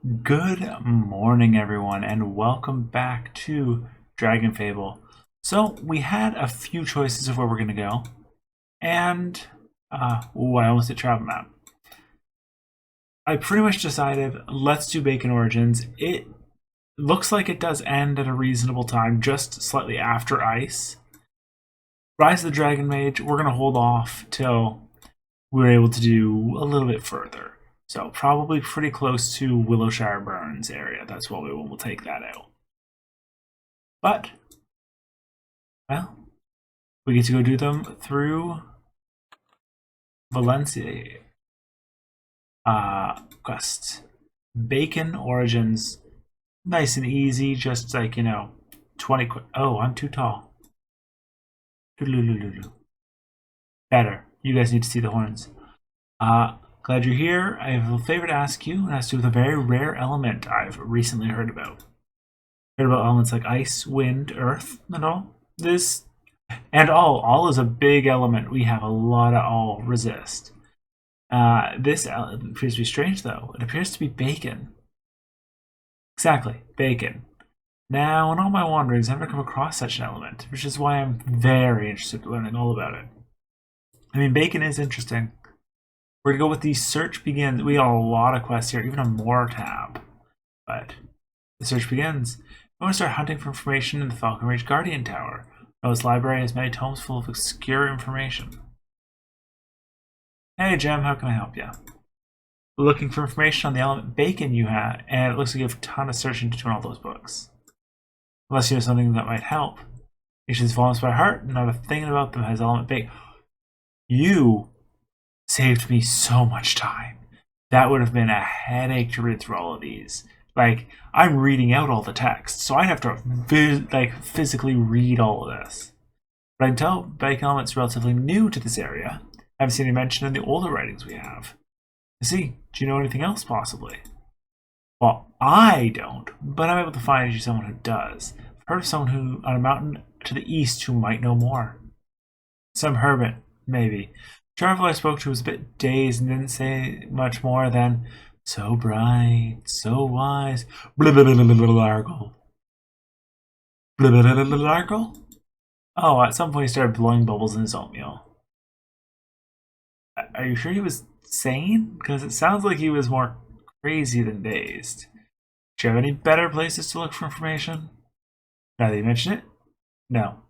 Good morning, everyone, and welcome back to Dragonfable. So, we had a few choices of where we're going to go, and, I almost hit travel map. I pretty much decided, let's do Bacon Origins. It looks like it does end at a reasonable time, just slightly after Ice. Rise of the Dragon Mage, we're going to hold off till we're able to do a little bit further. So probably pretty close to Willowshire Burns area. That's what we'll take that out. But, well, we get to go do them through Valencia quest. Bacon Origins, nice and easy, just like, 20 Oh, I'm too tall. Better. You guys need to see the horns. Glad you're here. I have a favor to ask you, and it has to do with a very rare element I've recently heard about. Heard about elements like ice, wind, earth, and all. This and all. All is a big element. We have a lot of all resist. This element appears to be strange, though. It appears to be bacon. Exactly, bacon. Now, in all my wanderings, I've never come across such an element, which is why I'm very interested in learning all about it. I mean, bacon is interesting. We're going to go with the search begins. We got a lot of quests here, even a more tab. But the search begins. I want to start hunting for information in the Falcon Ridge Guardian Tower. This library has many tomes full of obscure information. Hey, Jem, how can I help you? Looking for information on the element bacon you had, and it looks like you have a ton of searching to do in all those books. Unless you know something that might help. Nations volumes by heart, not a thing about them has element bacon. You saved me so much time. That would have been a headache to read through all of these. Like, I'm reading out all the text, so I'd have to physically read all of this. But I can tell bacon element's relatively new to this area. I haven't seen any mention in the older writings we have. I see. Do you know anything else, possibly? Well, I don't, but I'm able to find you someone who does. I've heard of someone who on a mountain to the east who might know more. Some hermit, maybe. The traveler I spoke to was a bit dazed and didn't say much more than, so bright, so wise, largle. Largle? Oh, at some point he started blowing bubbles in his oatmeal. Are you sure he was sane? Because it sounds like he was more crazy than dazed. Do you have any better places to look for information? Now that you mention it? No.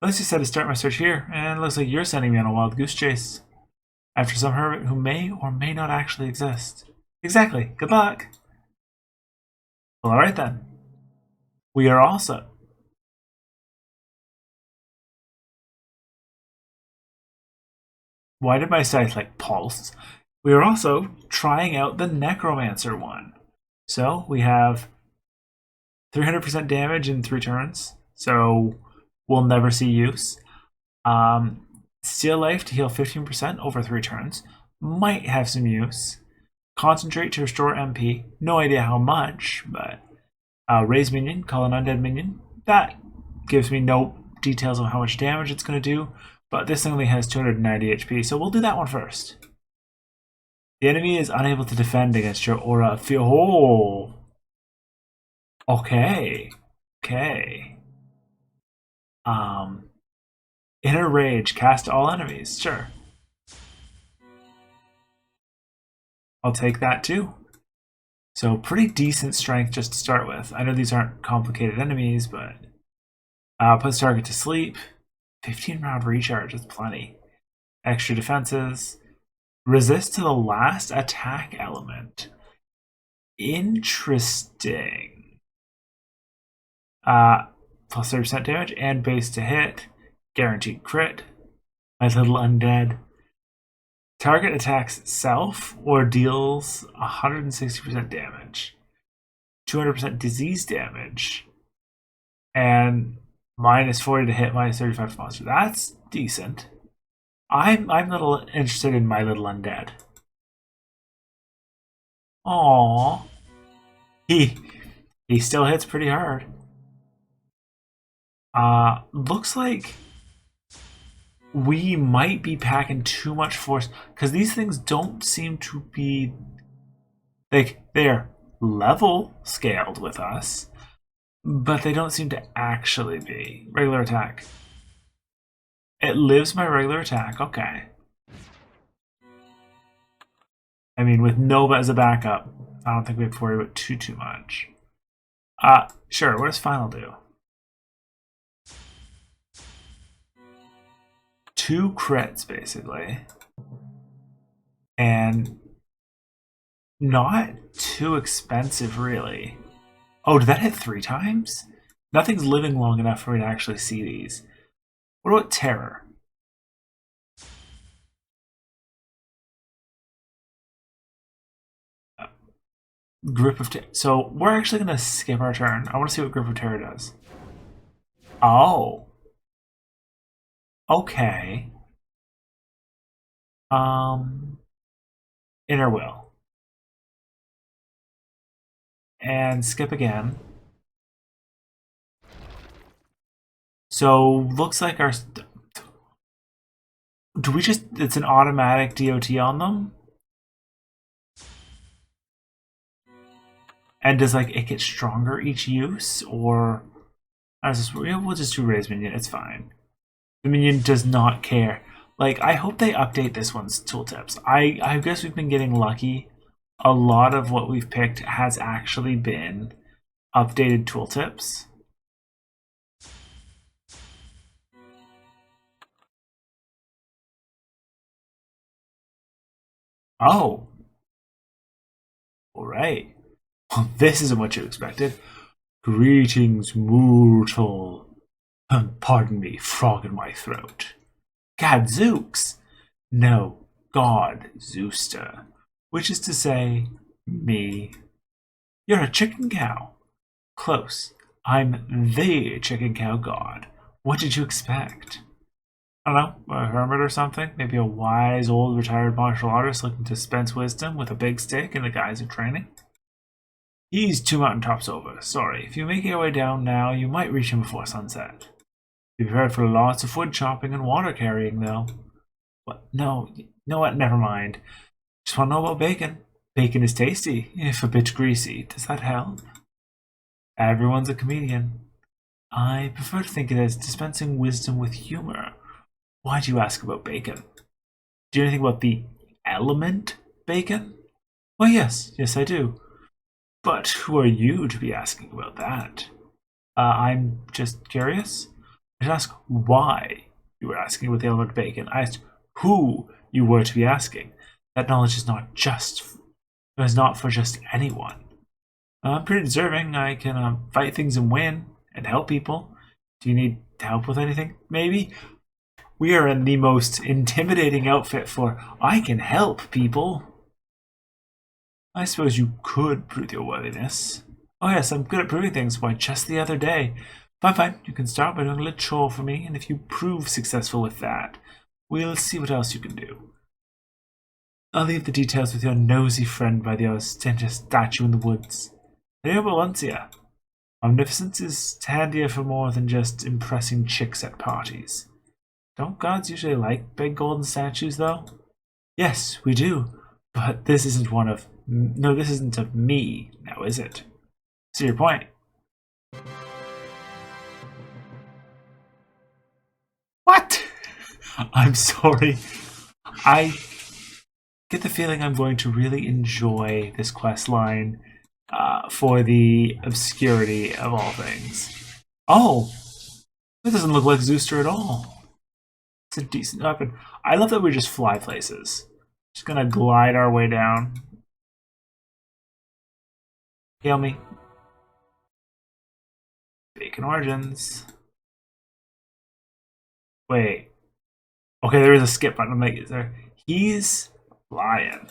At least you said to start my search here, and it looks like you're sending me on a wild goose chase. After some hermit who may or may not actually exist. Exactly. Good luck. Well, alright then. We are also... Why did my site pulse? We are also trying out the Necromancer one. So we have 300% damage in 3 turns. So we'll never see use. Steal life to heal 15% over 3 turns. Might have some use. Concentrate to restore MP. No idea how much, but raise minion, call an undead minion. That gives me no details on how much damage it's going to do, but this thing only has 290 HP, so we'll do that one first. The enemy is unable to defend against your aura of fear. Oh! Okay. Okay. Inner Rage, cast all enemies. Sure. I'll take that too. So pretty decent strength just to start with. I know these aren't complicated enemies, but puts target to sleep. 15 round recharge is plenty. Extra defenses. Resist to the last attack element. Interesting. Plus 30% damage and base to hit. Guaranteed crit. My little undead. Target attacks self or deals 160% damage, 200% disease damage, and minus 40 to hit, minus 35 to monster. That's decent. I'm a little interested in my little undead. Aww. He still hits pretty hard. Looks like we might be packing too much force because these things don't seem to be like they're level scaled with us, but they don't seem to actually be. Regular attack. It lives my regular attack, okay. I mean, with Nova as a backup, I don't think we have to worry about too much. Sure, what does Final do? 2 crits, basically. And not too expensive, really. Oh, did that hit 3 times? Nothing's living long enough for me to actually see these. What about Terror? Grip of Terror. So we're actually going to skip our turn. I want to see what Grip of Terror does. Oh. Okay. Inner Will. And skip again. So looks like our... Do we just... It's an automatic DOT on them? And does like it get stronger each use? Or... We'll just do Raise Minion, it's fine. The minion does not care. Like, I hope they update this one's tooltips. I guess we've been getting lucky. A lot of what we've picked has actually been updated tooltips. Oh. Alright. Well, this isn't what you expected. Greetings, mortal. Pardon me, frog in my throat. Gadzooks! No, God Zooster. Which is to say, me. You're a chicken cow. Close. I'm the chicken cow god. What did you expect? I don't know, a hermit or something? Maybe a wise old retired martial artist looking to dispense wisdom with a big stick in the guise of training? He's 2 mountaintops over. Sorry, if you make your way down now, you might reach him before sunset. Be prepared for lots of wood chopping and water carrying, though. What? No, you know what? Never mind. Just want to know about bacon. Bacon is tasty, if a bit greasy. Does that help? Everyone's a comedian. I prefer to think of it as dispensing wisdom with humor. Why do you ask about bacon? Do you know anything about the element bacon? Well, yes, I do. But who are you to be asking about that? I'm just curious. I should ask why you were asking about the element bacon. I asked who you were to be asking. That knowledge is not for just anyone. I'm pretty deserving. I can fight things and win and help people. Do you need help with anything? Maybe? We are in the most intimidating outfit for I can help people. I suppose you could prove your worthiness. Oh yes, I'm good at proving things. Why, just the other day. Fine. You can start by doing a little chore for me, and if you prove successful with that, we'll see what else you can do. I'll leave the details with your nosy friend by the ostentatious statue in the woods. Hello, Valencia. Omnificence is handier for more than just impressing chicks at parties. Don't gods usually like big golden statues, though? Yes, we do. But this isn't one of... No, this isn't of me, now is it? See your point. What? I'm sorry. I get the feeling I'm going to really enjoy this quest line for the obscurity of all things. Oh! That doesn't look like Zooster at all. It's a decent weapon. I love that we just fly places. Just gonna glide our way down. Hail me. Bacon Origins. Wait. Okay, there is a skip button. Like, is there? He's flying.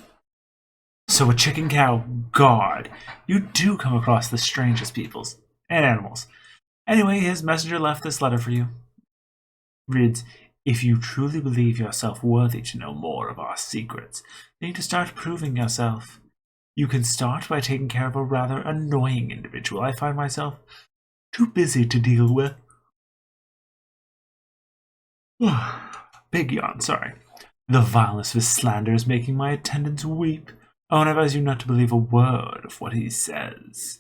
So a chicken cow god. You do come across the strangest peoples and animals. Anyway, his messenger left this letter for you. Reads, if you truly believe yourself worthy to know more of our secrets, you need to start proving yourself. You can start by taking care of a rather annoying individual I find myself too busy to deal with. Big yawn, sorry. The vileness of his slander is making my attendants weep. Oh, and I advise you not to believe a word of what he says.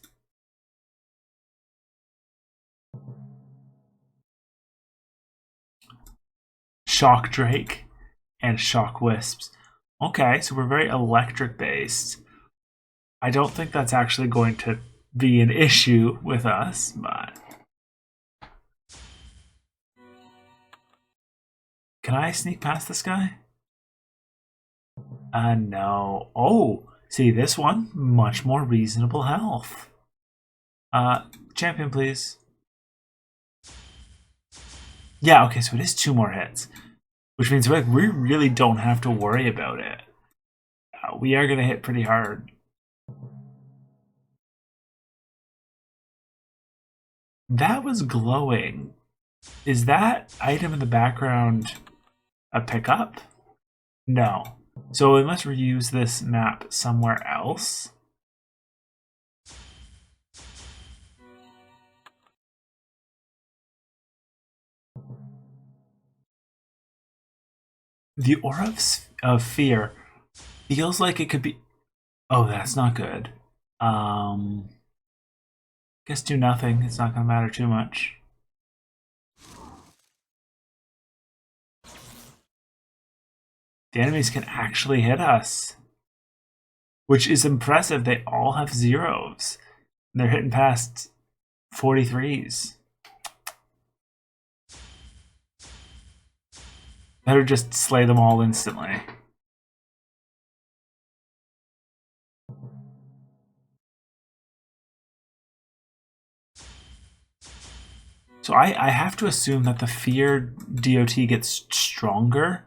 Shock Drake and Shock Wisps. Okay, so we're very electric based. I don't think that's actually going to be an issue with us, but... Can I sneak past this guy? No. Oh, see this one? Much more reasonable health. Champion, please. Yeah, okay, so it is 2 more hits. Which means we really don't have to worry about it. We are going to hit pretty hard. That was glowing. Is that item in the background a pickup? No. So we must reuse this map somewhere else. The Aura of Fear feels like it could be... Oh, that's not good. Guess do nothing. It's not going to matter too much. The enemies can actually hit us, which is impressive. They all have zeros. And they're hitting past 43s. Better just slay them all instantly. So I have to assume that the fear DOT gets stronger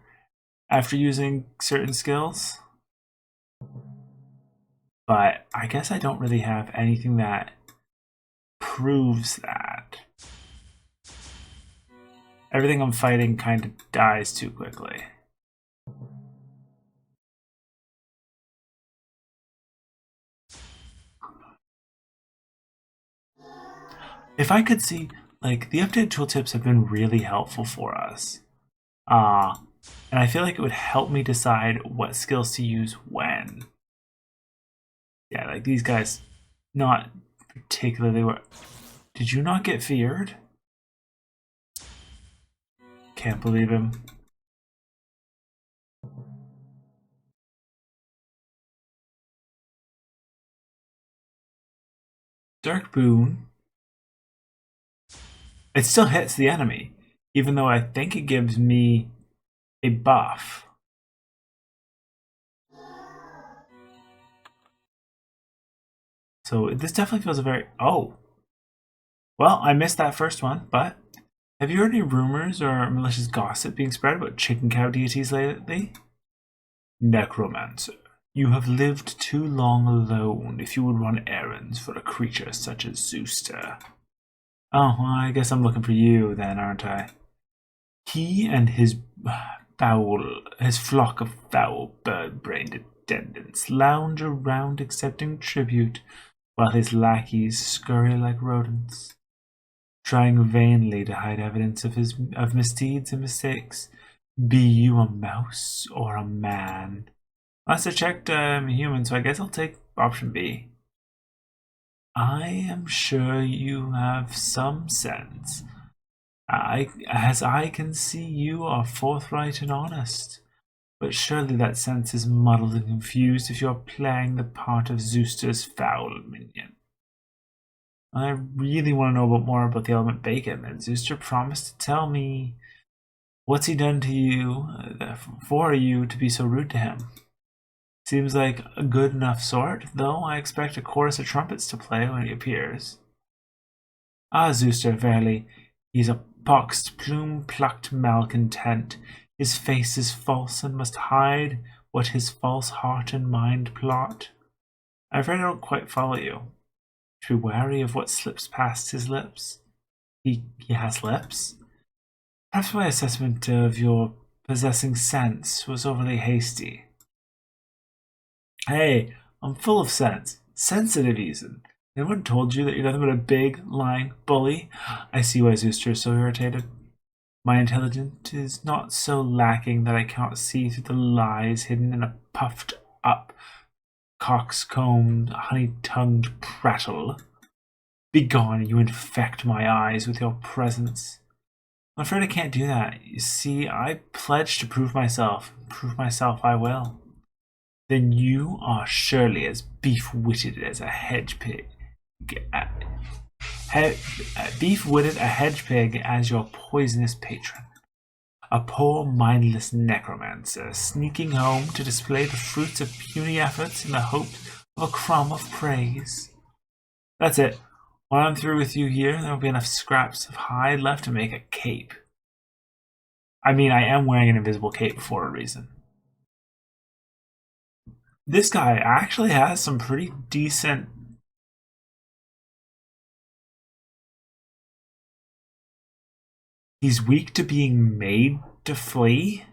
after using certain skills. But I guess I don't really have anything that proves that. Everything I'm fighting kind of dies too quickly. If I could see, like, the updated tooltips have been really helpful for us. And I feel like it would help me decide what skills to use when. Yeah, like these guys, not particularly were. Did you not get feared? Can't believe him. Dark Boon. It still hits the enemy, even though I think it gives me a buff. So this definitely feels a very... Oh. Well, I missed that first one, but have you heard any rumors or malicious gossip being spread about chicken cow deities lately? Necromancer. You have lived too long alone if you would run errands for a creature such as Zooster. Oh, well, I guess I'm looking for you then, aren't I? He and his flock of foul bird-brained attendants lounge around accepting tribute, while his lackeys scurry like rodents, trying vainly to hide evidence of misdeeds and mistakes. Be you a mouse or a man? Last I checked, I'm human, so I guess I'll take option B. I am sure you have some sense. As I can see, you are forthright and honest. But surely that sense is muddled and confused if you are playing the part of Zooster's foul minion. I really want to know more about the element bacon, and Zooster promised to tell me. What's he done to you, for you to be so rude to him? Seems like a good enough sort, though I expect a chorus of trumpets to play when he appears. Ah, Zooster, verily, he's a poxed, plume-plucked malcontent. His face is false and must hide what his false heart and mind plot. I'm afraid I don't quite follow you. To be wary of what slips past his lips. He has lips? Perhaps my assessment of your possessing sense was overly hasty. Hey, I'm full of sense. Sensitive, even. Anyone told you that you're nothing but a big, lying bully? I see why Zooster is so irritated. My intelligence is not so lacking that I cannot see through the lies hidden in a puffed up coxcombed, honey-tongued prattle. Begone, you infect my eyes with your presence. I'm afraid I can't do that. You see, I pledged to prove myself. Prove myself I will. Then you are surely as beef-witted as a hedge pig. Beef-witted a hedge pig as your poisonous patron. A poor, mindless necromancer, sneaking home to display the fruits of puny efforts in the hope of a crumb of praise. That's it. When I'm through with you here, there will be enough scraps of hide left to make a cape. I mean, I am wearing an invisible cape for a reason. This guy actually has some pretty decent... He's weak to being made to flee?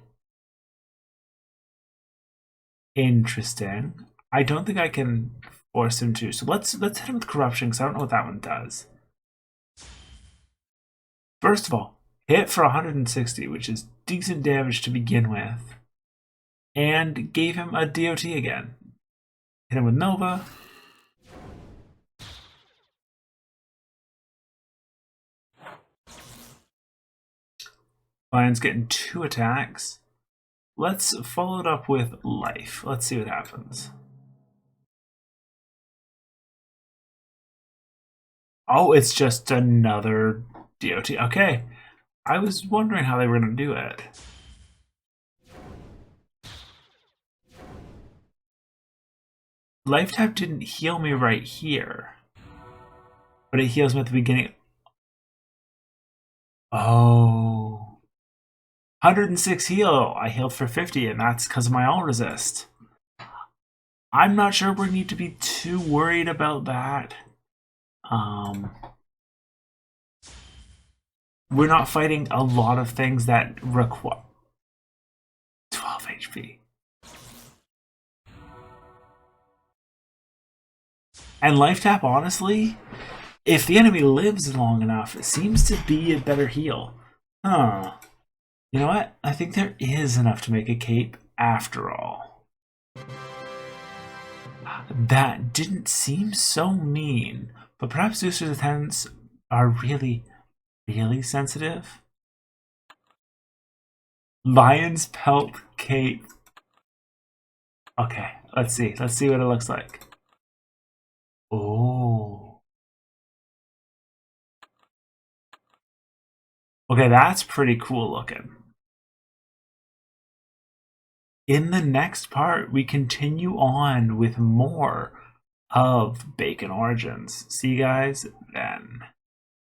Interesting. I don't think I can force him to. So let's hit him with corruption, because I don't know what that one does. First of all, hit for 160, which is decent damage to begin with. And gave him a DOT again. Hit him with Nova. Lion's getting 2 attacks. Let's follow it up with life. Let's see what happens. Oh, it's just another DOT. Okay. I was wondering how they were going to do it. Life tap didn't heal me right here. But it heals me at the beginning. Oh. 106 heal. I healed for 50, and that's because of my all resist. I'm not sure we need to be too worried about that. We're not fighting a lot of things that require 12 HP. And life tap, honestly, if the enemy lives long enough, it seems to be a better heal. Huh. You know what? I think there is enough to make a cape after all. That didn't seem so mean, but perhaps Zeus's attendants are really, really sensitive. Lion's pelt cape. Okay, let's see. Let's see what it looks like. Oh. Okay, that's pretty cool looking. In the next part, we continue on with more of Bacon Origins. See you guys then.